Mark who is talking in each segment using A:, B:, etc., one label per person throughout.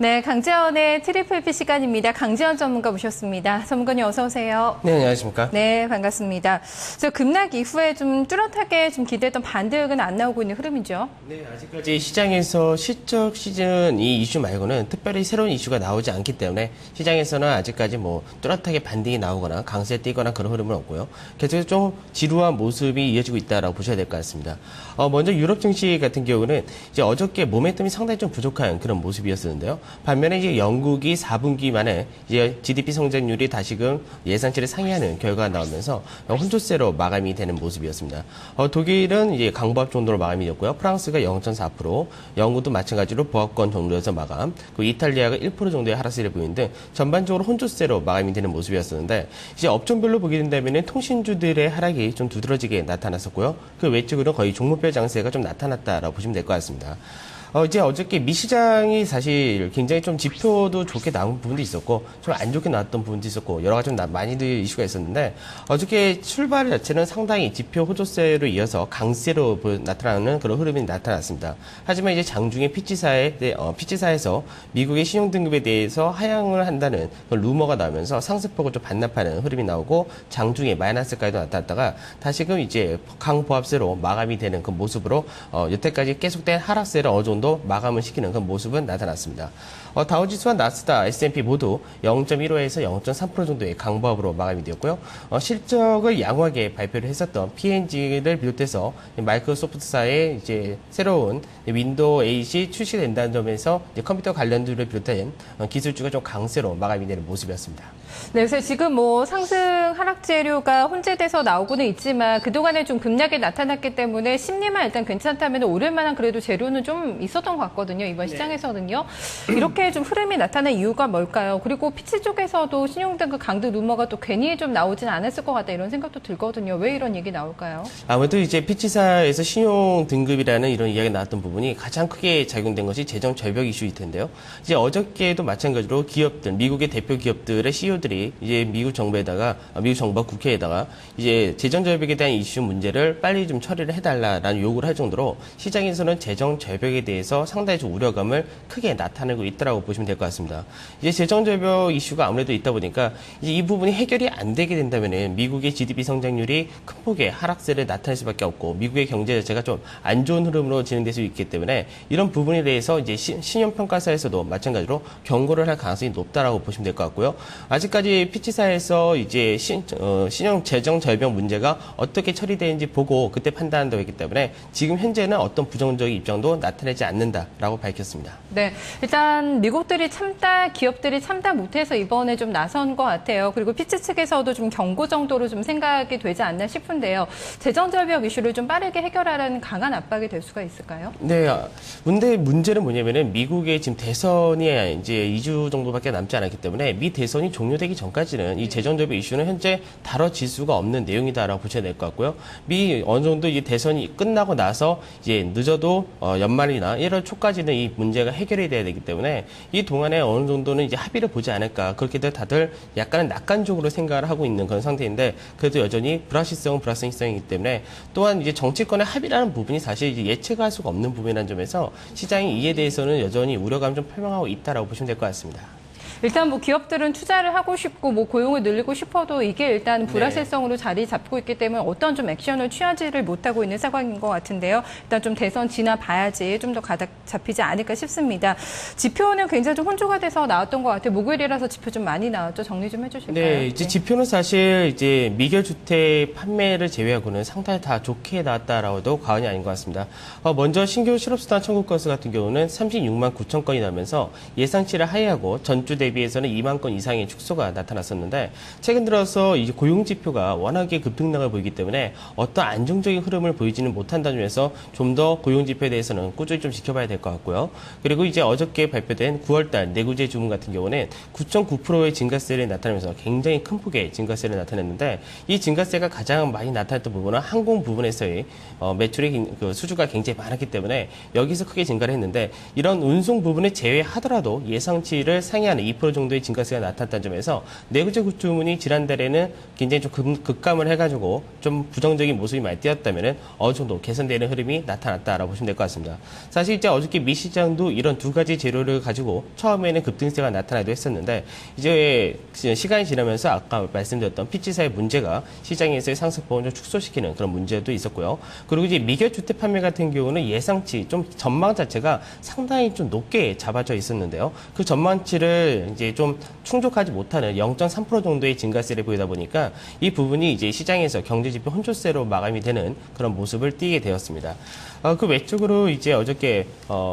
A: 네, 강재원의 트리플 P 시간입니다. 강재원 전문가 모셨습니다. 전문가님 어서 오세요.
B: 네, 안녕하십니까?
A: 네, 반갑습니다. 급락 이후에 좀 뚜렷하게 좀 기대했던 반등은 안 나오고 있는 흐름이죠.
B: 네, 아직까지 시장에서 실적 시즌 이 이슈 말고는 특별히 새로운 이슈가 나오지 않기 때문에 시장에서는 아직까지 뭐 뚜렷하게 반등이 나오거나 강세 뛰거나 그런 흐름은 없고요. 계속해서 좀 지루한 모습이 이어지고 있다라고 보셔야 될 것 같습니다. 먼저 유럽 증시 같은 경우는 이제 어저께 모멘텀이 상당히 좀 부족한 그런 모습이었었는데요. 반면에 이제 영국이 4분기 만에 이제 GDP 성장률이 다시금 예상치를 상회하는 결과가 나오면서 혼조세로 마감이 되는 모습이었습니다. 독일은 이제 강보합 정도로 마감이 됐고요. 프랑스가 0.4%, 영국도 마찬가지로 보합권 정도에서 마감, 그리고 이탈리아가 1% 정도의 하락세를 보이는 등 전반적으로 혼조세로 마감이 되는 모습이었었는데 이제 업종별로 보게 된다면은 통신주들의 하락이 좀 두드러지게 나타났었고요. 그 외적으로 거의 종목별 장세가 좀 나타났다라고 보시면 될 것 같습니다. 이제 어저께 미 시장이 사실 굉장히 좀 지표도 좋게 나온 부분도 있었고, 좀 안 좋게 나왔던 부분도 있었고, 여러 가지 좀 많이들 이슈가 있었는데, 어저께 출발 자체는 상당히 지표 호조세로 이어서 강세로 나타나는 그런 흐름이 나타났습니다. 하지만 이제 장중에 피치사에서 미국의 신용등급에 대해서 하향을 한다는 그런 루머가 나오면서 상승폭을 좀 반납하는 흐름이 나오고, 장중에 마이너스까지도 나타났다가, 다시금 이제 강보합세로 마감이 되는 그 모습으로, 여태까지 계속된 하락세를 어느 정도 마감을 시키는 그런 모습은 나타났습니다. 다우지수와 나스닥, S&P 모두 0.15에서 0.3% 정도의 강보합으로 마감이 되었고요. 실적을 양호하게 발표를 했었던 P&G를 비롯해서 마이크로소프트사의 이제 새로운 윈도우 8이 출시된다는 점에서 컴퓨터 관련주를 비롯한 기술주가 좀 강세로 마감이 되는 모습이었습니다.
A: 네, 그래서 지금 뭐 상승 하락 재료가 혼재돼서 나오고는 있지만 그동안에 좀 급락이 나타났기 때문에 심리만 일단 괜찮다면 오를 만한 그래도 재료는 좀 있었던 것 같거든요. 이번 시장에서는요. 이렇게 좀 흐름이 나타난 이유가 뭘까요? 그리고 피치 쪽에서도 신용등급 강등 루머가 또 괜히 좀 나오진 않았을 것 같다 이런 생각도 들거든요. 왜 이런 얘기 나올까요?
B: 아무래도 이제 피치사에서 신용등급이라는 이런 이야기가 나왔던 부분이 가장 크게 작용된 것이 재정 절벽 이슈일 텐데요. 이제 어저께도 마찬가지로 기업들, 미국의 대표 기업들의 CEO들이 이제 미국 정부에다가 미국 정부와 국회에다가 이제 재정 절벽에 대한 이슈 문제를 빨리 좀 처리를 해달라라는 요구를 할 정도로 시장에서는 재정 절벽에 대해서 상당히 좀 우려감을 크게 나타내고 있다라고 보시면 될 것 같습니다. 이제 재정 절벽 이슈가 아무래도 있다 보니까 이제 이 부분이 해결이 안 되게 된다면은 미국의 GDP 성장률이 큰 폭의 하락세를 나타낼 수밖에 없고 미국의 경제 자체가 좀 안 좋은 흐름으로 진행될 수 있기 때문에 이런 부분에 대해서 이제 신용평가사에서도 마찬가지로 경고를 할 가능성이 높다라고 보시면 될 것 같고요. 아직까지 피치사에서 이제 신용 재정 절벽 문제가 어떻게 처리되는지 보고 그때 판단한다고 했기 때문에 지금 현재는 어떤 부정적인 입장도 나타내지 않는다라고 밝혔습니다.
A: 네, 일단 미국들이 기업들이 참다 못해서 이번에 좀 나선 것 같아요. 그리고 피치 측에서도 좀 경고 정도로 좀 생각이 되지 않나 싶은데요. 재정 절벽 이슈를 좀 빠르게 해결하라는 강한 압박이 될 수가 있을까요?
B: 네, 근데 문제는 뭐냐면은 미국의 지금 대선이 이제 2주 정도밖에 남지 않았기 때문에 미 대선이 종료되기 전까지는 이 재정 절벽 이슈는 현재 다뤄질 수가 없는 내용이다라고 보셔야 될 것 같고요. 미 어느 정도 이제 대선이 끝나고 나서 이제 늦어도 연말이나 1월 초까지는 이 문제가 해결이 돼야 되기 때문에 이 동안에 어느 정도는 이제 합의를 보지 않을까 그렇게들 다들 약간은 낙관적으로 생각을 하고 있는 그런 상태인데 그래도 여전히 불확실성이기 때문에 또한 이제 정치권의 합의라는 부분이 사실 이제 예측할 수가 없는 부분이라는 점에서 시장이 이에 대해서는 여전히 우려감 좀 표명하고 있다라고 보시면 될 것 같습니다.
A: 일단 뭐 기업들은 투자를 하고 싶고 뭐 고용을 늘리고 싶어도 이게 일단 불확실성으로 자리 잡고 있기 때문에 어떤 좀 액션을 취하지를 못하고 있는 상황인 것 같은데요. 일단 좀 대선 지나봐야지 좀 더 가닥 잡히지 않을까 싶습니다. 지표는 굉장히 좀 혼조가 돼서 나왔던 것 같아요. 목요일이라서 지표 좀 많이 나왔죠. 정리 좀 해주실까요?
B: 네, 이제 지표는 사실 이제 미결 주택 판매를 제외하고는 상당히 다 좋게 나왔다라고도 과언이 아닌 것 같습니다. 먼저 신규 실업수당 청구 건수 같은 경우는 36만 9천 건이 나면서 예상치를 하회하고 전주 대비해서는 2만 건 이상의 축소가 나타났었는데 최근 들어서 이제 고용 지표가 워낙에 급등락을 보이기 때문에 어떤 안정적인 흐름을 보이지는 못한다는 점에서 좀 더 고용 지표에 대해서는 꾸준히 좀 지켜봐야 될 것 같고요. 그리고 이제 어저께 발표된 9월달 내구재 주문 같은 경우는 9.9%의 증가세를 나타내면서 굉장히 큰 폭의 증가세를 나타냈는데 이 증가세가 가장 많이 나타났던 부분은 항공 부분에서의 매출의 수주가 굉장히 많았기 때문에 여기서 크게 증가를 했는데 이런 운송 부분을 제외하더라도 예상치를 상회하는 2% 2% 정도의 증가세가 나타났다는 점에서 내구재 구주문이 지난달에는 굉장히 좀 급감을 해가지고 좀 부정적인 모습이 많이 띄었다면은 어느 정도 개선되는 흐름이 나타났다라고 보시면 될 것 같습니다. 사실 이제 어저께 미 시장도 이런 두 가지 재료를 가지고 처음에는 급등세가 나타나기도 했었는데 이제 시간이 지나면서 아까 말씀드렸던 피치사의 문제가 시장에서의 상승폭을 좀 축소시키는 그런 문제도 있었고요. 그리고 이제 미결 주택 판매 같은 경우는 예상치 좀 전망 자체가 상당히 좀 높게 잡아져 있었는데요. 그 전망치를 이제 좀 충족하지 못하는 0.3% 정도의 증가세를 보이다 보니까 이 부분이 이제 시장에서 경제지표 혼조세로 마감이 되는 그런 모습을 띠게 되었습니다. 그 외적으로 이제 어저께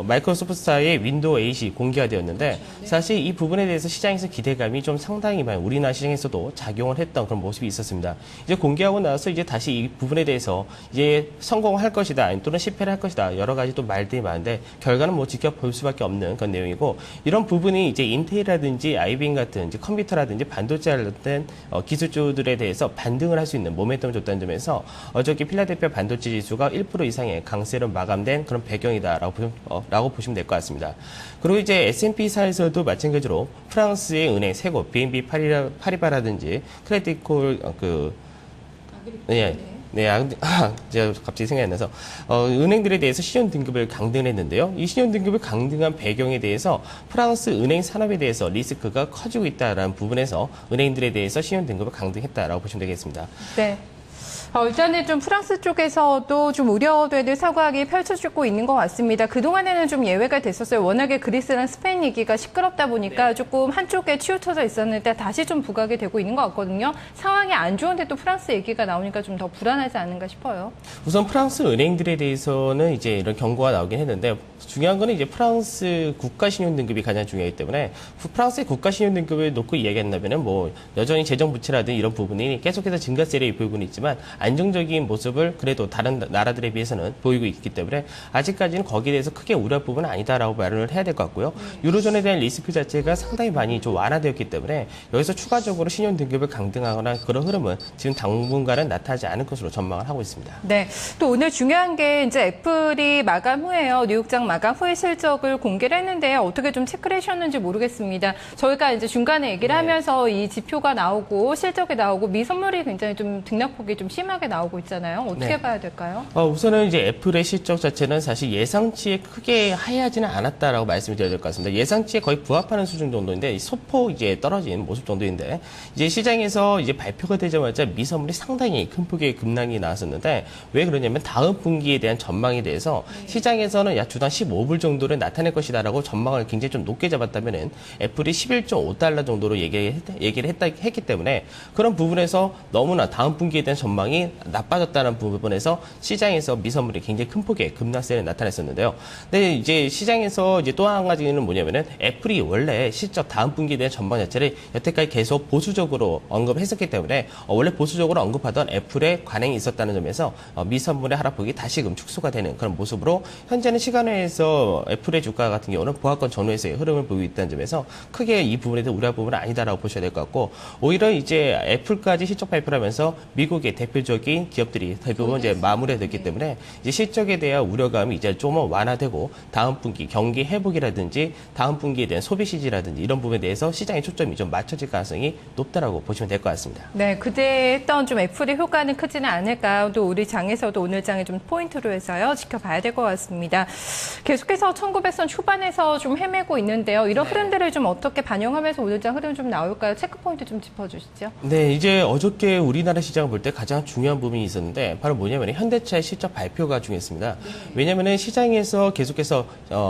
B: 마이크로소프트사의 윈도우 8이 공개가 되었는데 사실 이 부분에 대해서 시장에서 기대감이 좀 상당히 많이 우리나라 시장에서도 작용을 했던 그런 모습이 있었습니다. 이제 공개하고 나서 이제 다시 이 부분에 대해서 이제 성공할 것이다 또는 실패를 할 것이다 여러 가지 또 말들이 많은데 결과는 뭐 지켜볼 수밖에 없는 그런 내용이고 이런 부분이 이제 인텔이라든지 IBM 같은 이제 컴퓨터라든지 반도체 같은 기술주들에 대해서 반등을 할 수 있는 모멘텀을 줬다는 점에서 어저께 필라델피아 반도체 지수가 1% 이상의 강세로 마감된 그런 배경이다라고 보시면 될 것 같습니다. 그리고 이제 S&P사에서도 마찬가지로 프랑스의 은행 세곳 BNP 파리바라든지 크레디콜 제가 갑자기 생각이 안 나서 은행들에 대해서 신용 등급을 강등했는데요. 이 신용 등급을 강등한 배경에 대해서 프랑스 은행 산업에 대해서 리스크가 커지고 있다라는 부분에서 은행들에 대해서 신용 등급을 강등했다라고 보시면 되겠습니다.
A: 네. 일단은 좀 프랑스 쪽에서도 좀 우려되는 사과학이 펼쳐지고 있는 것 같습니다. 그동안에는 좀 예외가 됐었어요. 워낙에 그리스랑 스페인 얘기가 시끄럽다 보니까 조금 한쪽에 치우쳐져 있었는데 다시 좀 부각이 되고 있는 것 같거든요. 상황이 안 좋은데 또 프랑스 얘기가 나오니까 좀 더 불안하지 않은가 싶어요.
B: 우선 프랑스 은행들에 대해서는 이제 이런 경고가 나오긴 했는데 중요한 거는 이제 프랑스 국가 신용 등급이 가장 중요하기 때문에 프랑스의 국가 신용 등급을 놓고 이야기한다면은 뭐 여전히 재정 부채라든지 이런 부분이 계속해서 증가세를 보이고는 있지만 안정적인 모습을 그래도 다른 나라들에 비해서는 보이고 있기 때문에 아직까지는 거기에 대해서 크게 우려할 부분은 아니다라고 말을 해야 될 것 같고요. 유로존에 대한 리스크 자체가 상당히 많이 좀 완화되었기 때문에 여기서 추가적으로 신용 등급을 강등하거나 그런 흐름은 지금 당분간은 나타나지 않을 것으로 전망을 하고 있습니다.
A: 네. 또 오늘 중요한 게 이제 애플이 마감 후에요. 뉴욕장 마감 후에 실적을 공개를 했는데요. 어떻게 좀 체크를 하셨는지 모르겠습니다. 저희가 이제 중간에 얘기를 하면서 이 지표가 나오고 실적이 나오고 미선물이 굉장히 좀 등락폭이 좀 심하게 나오고 있잖아요. 어떻게 봐야 될까요?
B: 우선은 이제 애플의 실적 자체는 사실 예상치에 크게 하회하지는 않았다라고 말씀을 드려야 될 것 같습니다. 예상치에 거의 부합하는 수준 정도인데 소폭 이제 떨어진 모습 정도인데 이제 시장에서 이제 발표가 되자마자 미선물이 상당히 큰 폭의 급락이 나왔었는데 왜 그러냐면 다음 분기에 대한 전망에 대해서 시장에서는 약 주당 15불 정도를 나타낼 것이다라고 전망을 굉장히 좀 높게 잡았다면은 애플이 11.5달러 정도로 얘기를 했기 때문에 그런 부분에서 너무나 다음 분기에 대한 전망이 나빠졌다는 부분에서 시장에서 미선물이 굉장히 큰 폭의 급락세를 나타냈었는데요. 근데 이제 시장에서 이제 또 한 가지는 뭐냐면은 애플이 원래 실적 다음 분기에 대한 전망 자체를 여태까지 계속 보수적으로 언급했었기 때문에 원래 보수적으로 언급하던 애플의 관행이 있었다는 점에서 미선물의 하락폭이 다시금 축소가 되는 그런 모습으로 현재는 시간외에서 애플의 주가 같은 경우는 보합권 전후에서의 흐름을 보이고 있다는 점에서 크게 이 부분에 대한 우려 부분은 아니다라고 보셔야 될 것 같고 오히려 이제 애플까지 실적 발표를 하면서 미국의 대표적인 기업들이 대부분 이제 마무리됐기 때문에 이제 실적에 대한 우려감이 이제 좀 완화되고 다음 분기 경기 회복이라든지 다음 분기에 대한 소비 시지라든지 이런 부분에 대해서 시장의 초점이 좀 맞춰질 가능성이 높다라고 보시면 될 것 같습니다.
A: 네, 그때 했던 좀 애플의 효과는 크지는 않을까. 또 우리 장에서도 오늘 장에 좀 포인트로 해서요. 지켜봐야 될 것 같습니다. 계속해서 1900선 초반에서 좀 헤매고 있는데요. 이런 흐름들을 좀 어떻게 반영하면서 오늘 장 흐름 좀 나올까요? 체크 포인트 좀 짚어주시죠.
B: 네, 이제 어저께 우리나라 시장을 볼 때 가장 중요한 부분이 있었는데 바로 뭐냐면 현대차의 실적 발표가 중요했습니다. 왜냐하면 시장에서 계속해서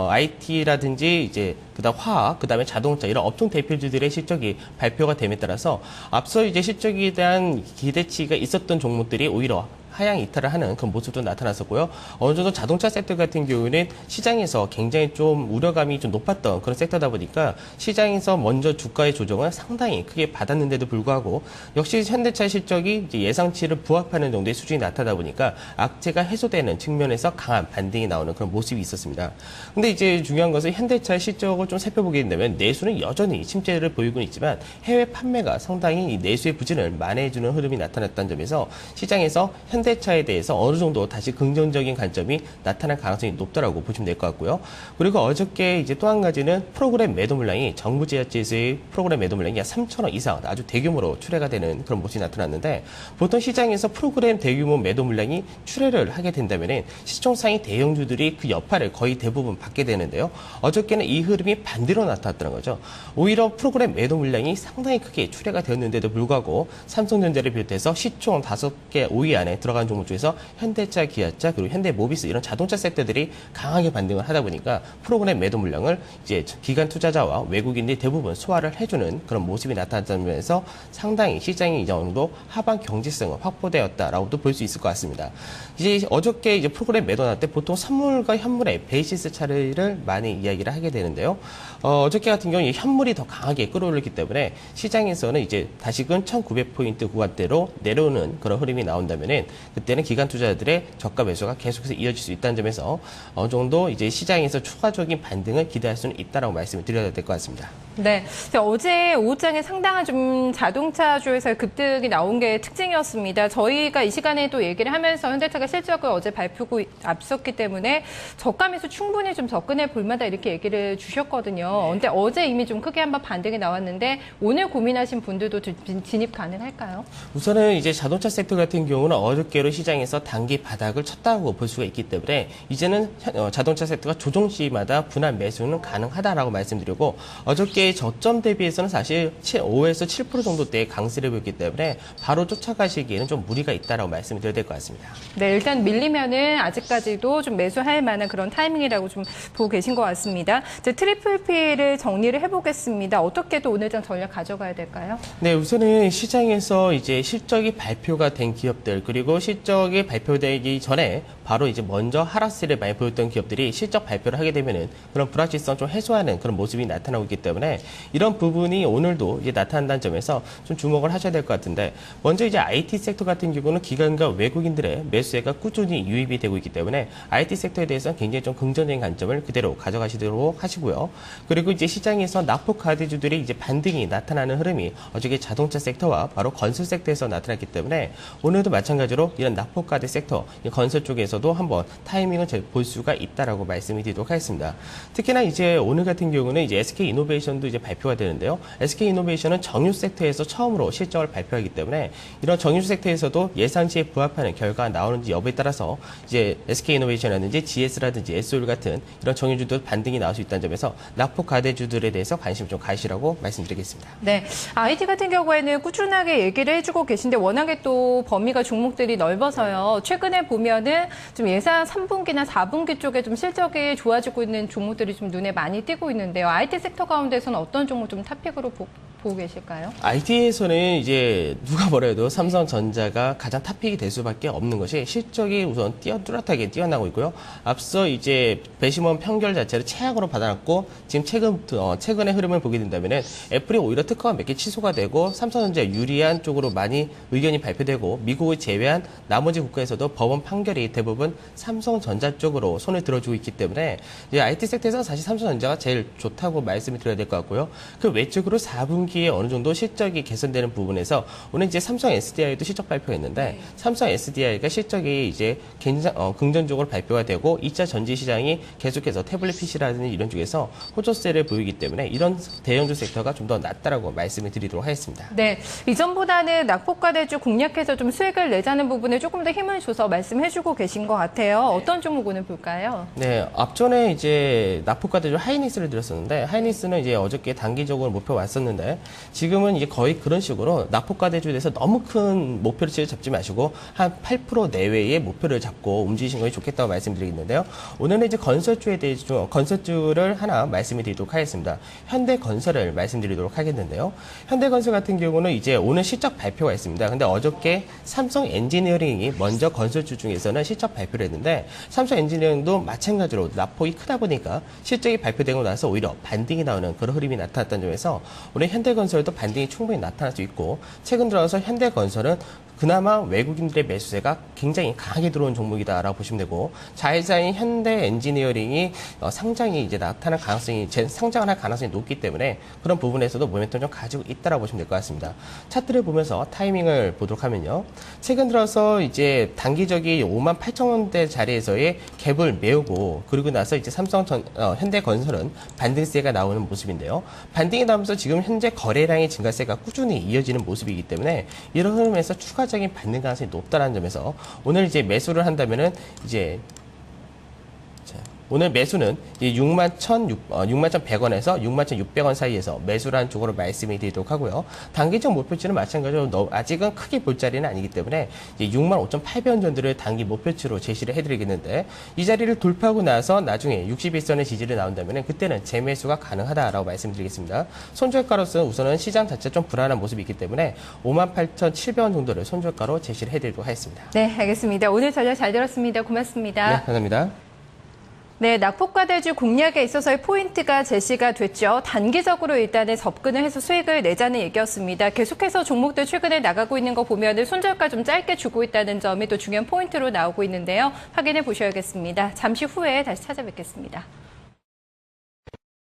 B: IT라든지 이제 그다음 화학, 그다음에 자동차 이런 업종 대표주들의 실적이 발표가 됨에 따라서 앞서 이제 실적에 대한 기대치가 있었던 종목들이 오히려 하향 이탈을 하는 그런 모습도 나타났었고요. 어느 정도 자동차 섹터 같은 경우에는 시장에서 굉장히 좀 우려감이 좀 높았던 그런 섹터다 보니까 시장에서 먼저 주가의 조정을 상당히 크게 받았는데도 불구하고 역시 현대차의 실적이 이제 예상치를 부합하는 정도의 수준이 나타나다 보니까 악재가 해소되는 측면에서 강한 반등이 나오는 그런 모습이 있었습니다. 근데 이제 중요한 것은 현대차의 실적을 좀 살펴보게 된다면 내수는 여전히 침체를 보이고 있지만 해외 판매가 상당히 이 내수의 부진을 만회해주는 흐름이 나타났다는 점에서 시장에서 현대 현대차에 대해서 어느 정도 다시 긍정적인 관점이 나타날 가능성이 높다라고 보시면 될 것 같고요. 그리고 어저께 이제 또 한 가지는 프로그램 매도 물량이 정부 제약제에서의 프로그램 매도 물량이 약 3천억 이상 아주 대규모로 출회가 되는 그런 모습이 나타났는데 보통 시장에서 프로그램 대규모 매도 물량이 출회를 하게 된다면은 시총상위 대형주들이 그 여파를 거의 대부분 받게 되는데요. 어저께는 이 흐름이 반대로 나타났다는 거죠. 오히려 프로그램 매도 물량이 상당히 크게 출회가 되었는데도 불구하고 삼성전자를 비롯해서 시총 5개 5위 안에 들어간 종목 중에서 현대차, 기아차, 그리고 현대모비스 이런 자동차 섹터들이 강하게 반등을 하다 보니까 프로그램 매도 물량을 이제 기관 투자자와 외국인들이 대부분 소화를 해주는 그런 모습이 나타났다는 면에서 상당히 시장이 이제 어느 정도 하방 경제성은 확보되었다라고도 볼 수 있을 것 같습니다. 이제 어저께 이제 프로그램 매도 날 때 보통 선물과 현물의 베이시스 차이를 많이 이야기를 하게 되는데요. 어저께 같은 경우는 현물이 더 강하게 끌어올렸기 때문에 시장에서는 이제 다시금 1900포인트 구간대로 내려오는 그런 흐름이 나온다면은 그때는 기관 투자자들의 저가 매수가 계속해서 이어질 수 있다는 점에서 어느 정도 이제 시장에서 추가적인 반등을 기대할 수는 있다라고 말씀을 드려야 될 것 같습니다.
A: 네. 어제 오후장에 상당한 좀 자동차주에서의 급등이 나온 게 특징이었습니다. 저희가 이 시간에도 얘기를 하면서 현대차가 실적을 어제 발표고 앞섰기 때문에 저가 매수 충분히 좀 접근해 볼 만하다 이렇게 얘기를 주셨거든요. 근데 어제 이미 좀 크게 한번 반등이 나왔는데 오늘 고민하신 분들도 진입 가능할까요?
B: 우선은 이제 자동차 섹터 같은 경우는 어저께로 시장에서 단기 바닥을 쳤다고 볼 수가 있기 때문에 이제는 자동차 섹터가 조정 시마다 분할 매수는 가능하다라고 말씀드리고 어저께 저점 대비해서는 사실 5에서 7% 정도대의 강세를 보였기 때문에 바로 쫓아가시기에는 좀 무리가 있다라고 말씀을 드려야 될 것 같습니다.
A: 네, 일단 밀리면은 아직까지도 좀 매수할 만한 그런 타이밍이라고 좀 보고 계신 것 같습니다. 이제 트리플 P를 정리를 해보겠습니다. 어떻게 또 오늘장 전략 가져가야 될까요?
B: 네, 우선은 시장에서 이제 실적이 발표가 된 기업들 그리고 실적이 발표되기 전에 바로 이제 먼저 하락세를 많이 보였던 기업들이 실적 발표를 하게 되면은 그런 불확실성 좀 해소하는 그런 모습이 나타나고 있기 때문에 이런 부분이 오늘도 이제 나타난다는 점에서 좀 주목을 하셔야 될 것 같은데 먼저 이제 IT 섹터 같은 경우는 기관과 외국인들의 매수세가 꾸준히 유입이 되고 있기 때문에 IT 섹터에 대해서는 굉장히 좀 긍정적인 관점을 그대로 가져가시도록 하시고요. 그리고 이제 시장에서 낙폭 카드주들이 이제 반등이 나타나는 흐름이 어저께 자동차 섹터와 바로 건설 섹터에서 나타났기 때문에 오늘도 마찬가지로 이런 낙폭 카드 섹터, 건설 쪽에서도 한번 타이밍을 볼 수가 있다라고 말씀을 드리도록 하겠습니다. 특히나 이제 오늘 같은 경우는 이제 SK 이노베이션도 이제 발표가 되는데요. SK 이노베이션은 정유 섹터에서 처음으로 실적을 발표하기 때문에 이런 정유 섹터에서도 예상치에 부합하는 결과가 나오는지 여부에 따라서 이제 SK 이노베이션이라든지 GS라든지 SOL 같은 이런 정유주도 반등이 나올 수 있다는 점에서 낙폭 가대주들에 대해서 관심 좀 가시라고 말씀드리겠습니다.
A: 네, IT 같은 경우에는 꾸준하게 얘기를 해주고 계신데 워낙에 또 범위가 종목들이 넓어서요. 최근에 보면은 좀 예상 3분기나 4분기 쪽에 좀 실적이 좋아지고 있는 종목들이 좀 눈에 많이 띄고 있는데요. IT sek터 가운데서는 어떤 종목 좀 탑픽으로 보고 계실까요?
B: IT에서는 이제 누가 뭐래도 삼성전자가 가장 탑픽이 될 수밖에 없는 것이 실적이 우선 뚜렷하게 뛰어나고 있고요. 앞서 이제 배심원 평결 자체를 최악으로 받아놨고 지금 최근의 흐름을 보게 된다면은 애플이 오히려 특허가 몇 개 취소가 되고 삼성전자 유리한 쪽으로 많이 의견이 발표되고 미국을 제외한 나머지 국가에서도 법원 판결이 대부분 삼성전자 쪽으로 손을 들어주고 있기 때문에 이제 IT 섹터에서 사실 삼성전자가 제일 좋다고 말씀을 드려야 될 것 같고요. 그 외적으로 4분기에 어느 정도 실적이 개선되는 부분에서 오늘 이제 삼성 SDI도 실적 발표했는데 삼성 SDI가 실적이 이제 긍정적으로 발표가 되고 2차 전지 시장이 계속해서 태블릿 PC라든지 이런 쪽에서 호조세를 보이기 때문에 이런 대형주 섹터가 좀 더 낫다라고 말씀을 드리도록 하겠습니다.
A: 네, 이전보다는 낙폭과대주 공략해서 좀 수익을 내자는 부분에 조금 더 힘을 줘서 말씀해주고 계신 것 같아요. 어떤 종목 오늘 볼까요?
B: 네, 앞전에 이제 낙폭과대주 하이닉스를 드렸었는데 하이닉스는 이제 어저께 단기적으로 목표 왔었는데 지금은 이제 거의 그런 식으로 낙폭과대주에 대해서 너무 큰 목표를 잡지 마시고 한 8% 내외의 목표를 잡고 움직이신 것이 좋겠다고 말씀드리겠는데요. 오늘은 이제 건설주에 대해서 건설주를 하나 말씀을 드리도록 하겠습니다. 현대건설을 말씀드리도록 하겠는데요. 현대건설 같은 경우는 이제 오늘 실적 발표가 있습니다. 근데 어저께 삼성 엔지니어링이 먼저 건설주 중에서는 실적 발표를 했는데 삼성 엔지니어링도 마찬가지로 낙폭이 크다 보니까 실적이 발표되고 나서 오히려 반등이 나오는 그런 흐름이 나타났다는 점에서 오늘 현대건설도 반등이 충분히 나타날 수 있고 최근 들어서 현대건설은 그나마 외국인들의 매수세가 굉장히 강하게 들어온 종목이다라고 보시면 되고, 자회사인 현대 엔지니어링이 상장이 이제 나타날 가능성이, 상장을 할 가능성이 높기 때문에 그런 부분에서도 모멘텀 좀 가지고 있다라고 보시면 될 것 같습니다. 차트를 보면서 타이밍을 보도록 하면요. 최근 들어서 이제 단기적인 58,000원대 자리에서의 갭을 메우고, 그리고 나서 이제 현대건설은 반등세가 나오는 모습인데요. 반등이 나오면서 지금 현재 거래량의 증가세가 꾸준히 이어지는 모습이기 때문에 이런 흐름에서 추가적인 반등 가능성이 높다는 점에서 오늘 이제 매수를 한다면은 이제 오늘 매수는 61,100원에서 61,600원 사이에서 매수라는 쪽으로 말씀을 드리도록 하고요. 단기적 목표치는 마찬가지로 아직은 크게 볼 자리는 아니기 때문에 65,800원 정도를 단기 목표치로 제시를 해드리겠는데, 이 자리를 돌파하고 나서 나중에 61선의 지지를 나온다면 그때는 재매수가 가능하다라고 말씀드리겠습니다. 손절가로서는 우선은 시장 자체 좀 불안한 모습이 있기 때문에 58,700원 정도를 손절가로 제시를 해드리도록 하겠습니다.
A: 네, 알겠습니다. 오늘 전략 잘 들었습니다. 고맙습니다.
B: 네, 감사합니다.
A: 네, 낙폭과대주 공략에 있어서의 포인트가 제시가 됐죠. 단기적으로 일단은 접근을 해서 수익을 내자는 얘기였습니다. 계속해서 종목들 최근에 나가고 있는 거 보면은 손절가 좀 짧게 주고 있다는 점이 또 중요한 포인트로 나오고 있는데요. 확인해 보셔야겠습니다. 잠시 후에 다시 찾아뵙겠습니다.